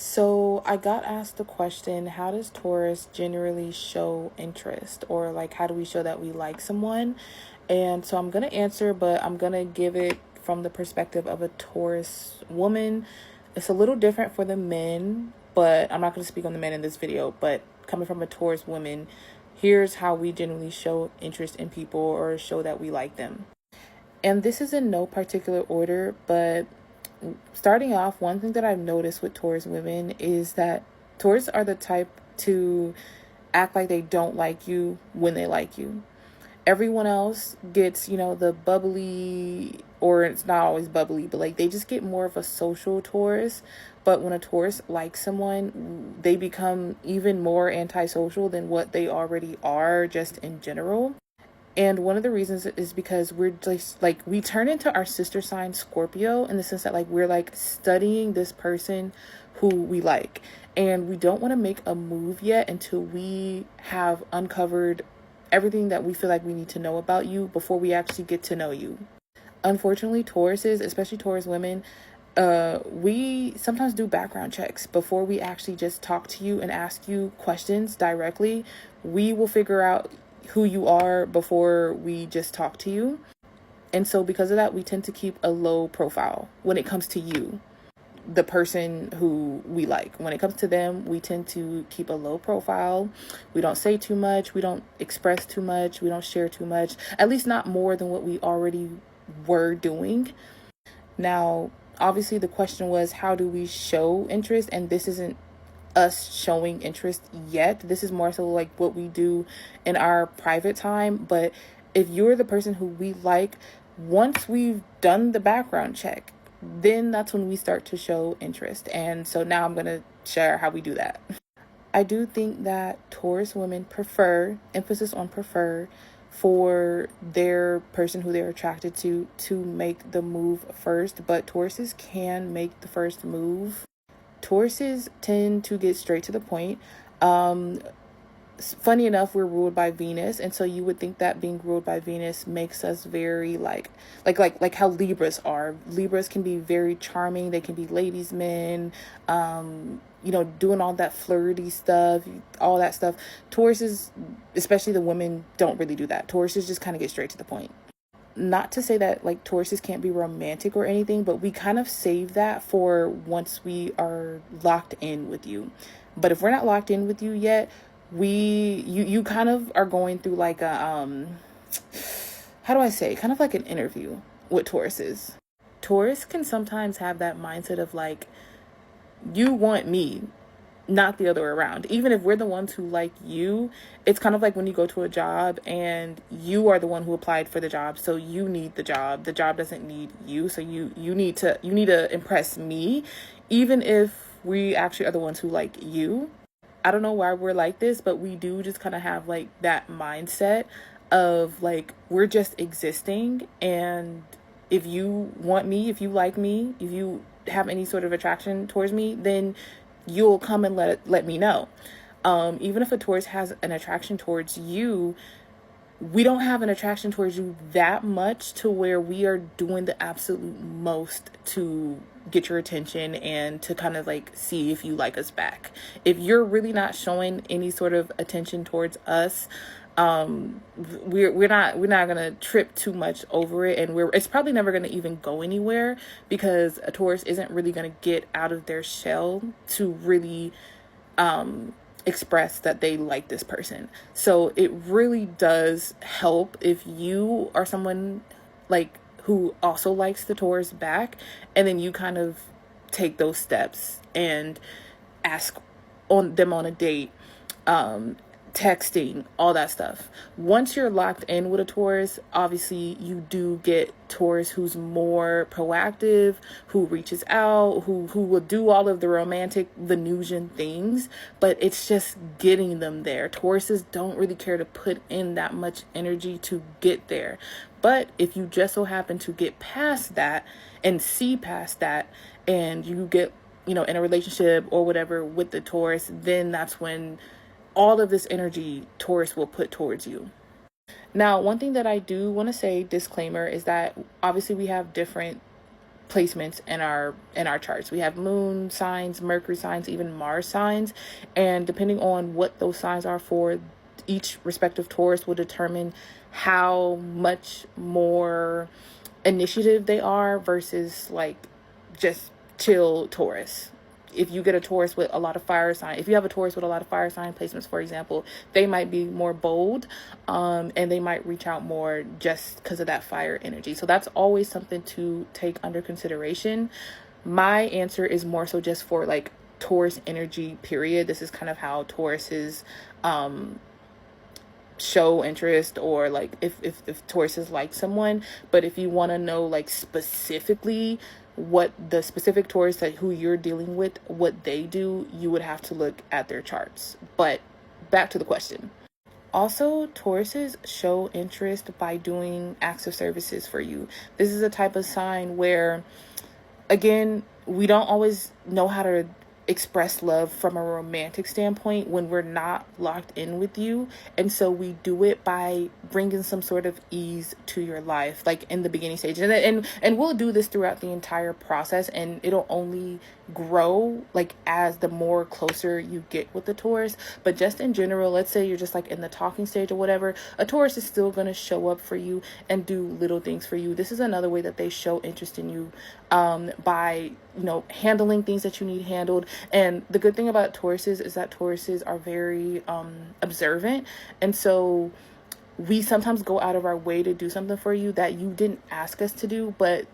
So I got asked the question, how does Taurus generally show interest? Or like how do we show that we like someone? And so I'm gonna answer, but I'm gonna give it from the perspective of a Taurus woman. It's a little different for the men, but I'm not gonna speak on the men in this video, but coming from a Taurus woman, here's how we generally show interest in people or show that we like them. And this is in no particular order, but starting off, one thing that I've noticed with Taurus women is that Taurus are the type to act like they don't like you when they like you. Everyone else gets, the bubbly, or it's not always bubbly, but like they just get more of a social Taurus. But when a Taurus likes someone, they become even more antisocial than what they already are, just in general. And one of the reasons is because we're just like, we turn into our sister sign Scorpio, in the sense that like we're like studying this person who we like. And we don't want to make a move yet until we have uncovered everything that we feel like we need to know about you before we actually get to know you. Unfortunately, Tauruses, especially Taurus women, we sometimes do background checks before we actually just talk to you and ask you questions directly. We will figure out who you are before we just talk to you. And so because of that, we tend to keep a low profile when it comes to you, the person who we like. When it comes to them, we tend to keep a low profile. We don't say too much. We don't express too much. We don't share too much, at least not more than what we already were doing. Now, obviously the question was, how do we show interest? And this isn't us showing interest yet. This is more so like what we do in our private time. But if you're the person who we like, once we've done the background check, then that's when we start to show interest. And so now I'm going to share how we do that. I do think that Taurus women prefer, emphasis on prefer, for their person who they're attracted to make the move first. But Tauruses can make the first move. Tauruses tend to get straight to the point. Funny enough, we're ruled by Venus, and so you would think that being ruled by Venus makes us very like how Libras are. Libras can be very charming. They can be ladies' men, doing all that flirty stuff, all that stuff. Tauruses, especially the women, don't really do that. Tauruses just kind of get straight to the point. Not to say that like Tauruses can't be romantic or anything, but we kind of save that for once we are locked in with you. But if we're not locked in with you yet, you kind of are going through like a how do I say, kind of like an interview with Tauruses. Taurus can sometimes have that mindset of like, you want me, not the other way around. Even if we're the ones who like you, it's kind of like when you go to a job and you are the one who applied for the job, so you need the job. The job doesn't need you, so you need to impress me, even if we actually are the ones who like you. I don't know why we're like this, but we do just kind of have like that mindset of like, we're just existing, and if you want me, if you like me, if you have any sort of attraction towards me, then you'll come and let me know. Even if a Taurus has an attraction towards you, we don't have an attraction towards you that much to where we are doing the absolute most to get your attention and to kind of like see if you like us back. If you're really not showing any sort of attention towards us, we're not gonna trip too much over it, and it's probably never gonna even go anywhere, because a Taurus isn't really gonna get out of their shell to really express that they like this person. So it really does help if you are someone like who also likes the Taurus back, and then you kind of take those steps and ask on them on a date, texting, all that stuff. Once you're locked in with a Taurus, obviously you do get Taurus who's more proactive, who reaches out, who will do all of the romantic Venusian things, but it's just getting them there. Tauruses don't really care to put in that much energy to get there. But if you just so happen to get past that and see past that, and you get, in a relationship or whatever with the Taurus, then that's when all of this energy Taurus will put towards you. Now, one thing that I do want to say, disclaimer, is that obviously we have different placements in our charts. We have moon signs, Mercury signs, even Mars signs, and depending on what those signs are for each respective Taurus will determine how much more initiative they are versus like just chill Taurus. If you get a Taurus with a lot of fire sign, if you have a Taurus with a lot of fire sign placements, for example, they might be more bold, and they might reach out more just because of that fire energy. So that's always something to take under consideration. My answer is more so just for like Taurus energy, period. This is kind of how Tauruses show interest, or like if Tauruses like someone. But if you want to know like specifically what the specific Taurus that who you're dealing with, what they do, you would have to look at their charts. But back to the question. Also, Tauruses show interest by doing acts of services for you. This is a type of sign where, again, we don't always know how to express love from a romantic standpoint when we're not locked in with you, and so we do it by bringing some sort of ease to your life, like in the beginning stages, and we'll do this throughout the entire process, and it'll only grow like as the more closer you get with the Taurus. But just in general, let's say you're just like in the talking stage or whatever, a Taurus is still going to show up for you and do little things for you. This is another way that they show interest in you, by handling things that you need handled. And the good thing about Tauruses is that Tauruses are very observant, and so we sometimes go out of our way to do something for you that you didn't ask us to do, but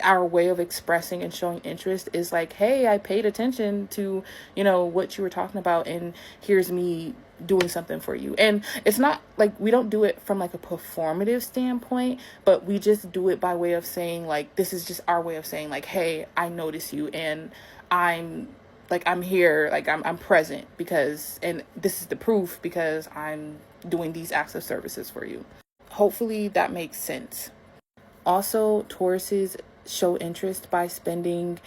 our way of expressing and showing interest is like, hey, I paid attention to what you were talking about, and here's me doing something for you. And it's not like we don't do it from like a performative standpoint, but we just do it by way of saying like, this is just our way of saying like, hey, I notice you, and I'm here, like I'm present, because, and this is the proof, because I'm doing these acts of services for you. Hopefully that makes sense. Also, Tauruses show interest by spending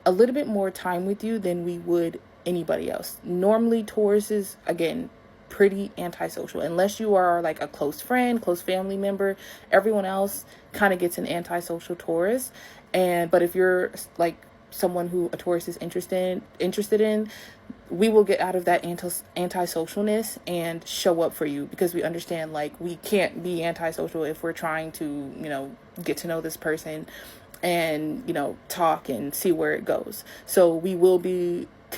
a little bit more time with you than we would anybody else. Normally, Tauruses, again, pretty antisocial. Unless you are like a close friend, close family member, everyone else kind of gets an antisocial Taurus. But if you're like someone who a Taurus is interested in, we will get out of that antisocialness and show up for you, because we understand like we can't be antisocial if we're trying to get to know this person and talk and see where it goes. So we will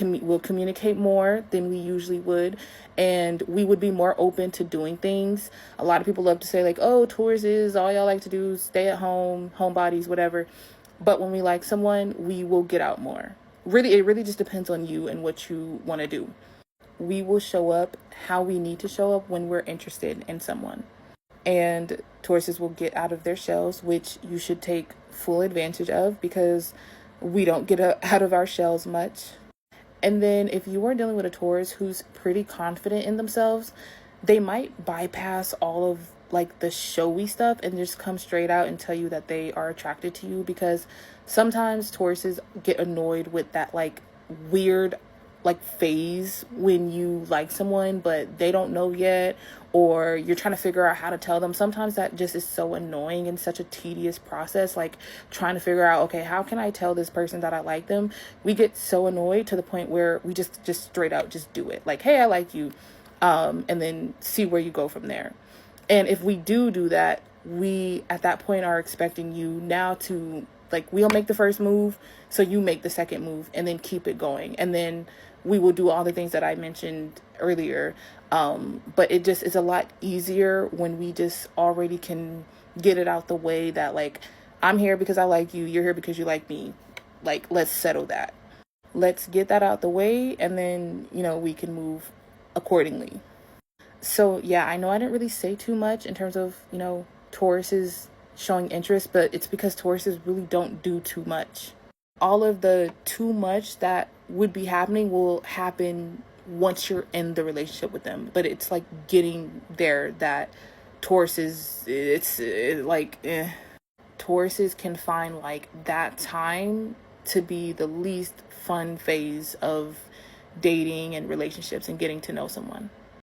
we'll communicate more than we usually would, and we would be more open to doing things. A lot of people love to say like, oh, Tauruses, all y'all like to do is stay at home, homebodies, whatever. But when we like someone, we will get out more. Really, it really just depends on you and what you want to do. We will show up how we need to show up when we're interested in someone. And Tauruses will get out of their shells, which you should take full advantage of, because we don't get out of our shells much. And then if you are dealing with a Taurus who's pretty confident in themselves, they might bypass all of like the showy stuff and just come straight out and tell you that they are attracted to you, because sometimes Tauruses get annoyed with that like weird like phase when you like someone but they don't know yet, or you're trying to figure out how to tell them. Sometimes that just is so annoying and such a tedious process, like trying to figure out, okay, how can I tell this person that I like them? We get so annoyed to the point where we just straight out just do it, like, hey, I like you, and then see where you go from there. And if we do that, we at that point are expecting you now to like, we'll make the first move, so you make the second move, and then keep it going, and then we will do all the things that I mentioned earlier. But it just is a lot easier when we just already can get it out the way that like, I'm here because I like you, you're here because you like me. Like, let's settle that. Let's get that out the way, and then we can move accordingly. So yeah, I know I didn't really say too much in terms of, Tauruses showing interest, but it's because Tauruses really don't do too much. All of the too much that would be happening will happen once you're in the relationship with them. But it's like getting there that Tauruses, Tauruses can find like that time to be the least fun phase of dating and relationships and getting to know someone.